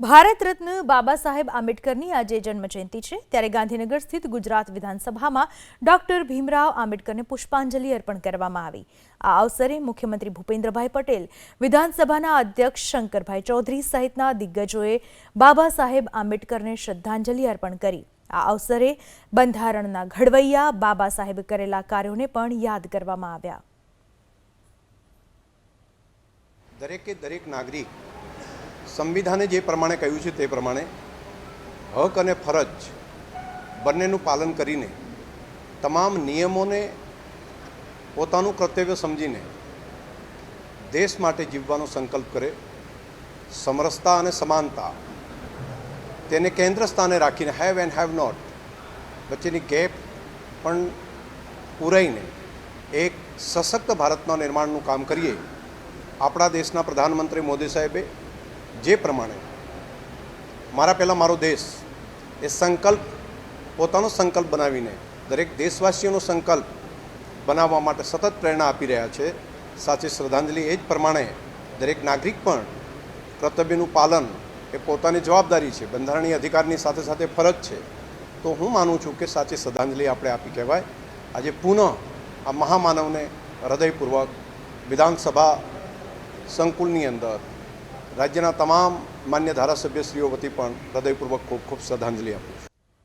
ભારત રત્ન બાબા સાહેબ આંબેડકરની આજે જન્મજયંતિ છે ત્યારે ગાંધીનગર સ્થિત ગુજરાત વિધાનસભામાં ડોક્ટર ભીમરાવ આંબેડકરને પુષ્પાંજલિ અર્પણ કરવામાં આવી। આ અવસરે મુખ્યમંત્રી ભૂપેન્દ્રભાઈ પટેલ, વિધાનસભાના અધ્યક્ષ શંકરભાઈ ચૌધરી સહિતના દિગ્ગજોએ બાબા સાહેબ આંબેડકરને શ્રદ્ધાંજલિ અર્પણ કરી। આ અવસરે બંધારણના ઘડવૈયા બાબા સાહેબ કરેલા કાર્યોને પણ યાદ કરવામાં આવ્યા। દરેકે દરેક નાગરિક સંવિધાને જે પ્રમાણે કહ્યું છે તે પ્રમાણે હક અને ફરજ બંનેનું પાલન કરીને તમામ નિયમોને પોતાનું કર્તવ્ય સમજીને દેશ માટે જીવવાનો સંકલ્પ કરે। સમરસતા અને સમાનતા તેને કેન્દ્ર સ્થાને રાખીને હેવ એન્ડ હેવ નોટ વચ્ચેની ગેપ પણ પૂરાઈને એક સશક્ત ભારતના નિર્માણનું કામ કરીએ। આપણા દેશના પ્રધાનમંત્રી મોદી સાહેબે જે પ્રમાણે મારા પહેલાં મારો દેશ એ સંકલ્પ પોતાનો સંકલ્પ બનાવીને દરેક દેશવાસીઓનો સંકલ્પ બનાવવા માટે સતત પ્રેરણા આપી રહ્યા છે। સાચી શ્રદ્ધાંજલિ એ જ પ્રમાણે દરેક નાગરિક પણ કર્તવ્યનું પાલન એ પોતાની જવાબદારી છે, બંધારણીય અધિકારની સાથે સાથે ફરજ છે। તો હું માનું છું કે સાચી શ્રદ્ધાંજલિ આપણે આપી કહેવાય। આજે પુનઃ આ મહામાનવને હૃદયપૂર્વક વિધાનસભા સંકુલની અંદર રાજ્યના તમામ માન્ય ધારાસભ્યશ્રીઓ વતી પણ હૃદયપૂર્વક ખૂબ ખૂબ શ્રદ્ધાંજલિ આપું છું।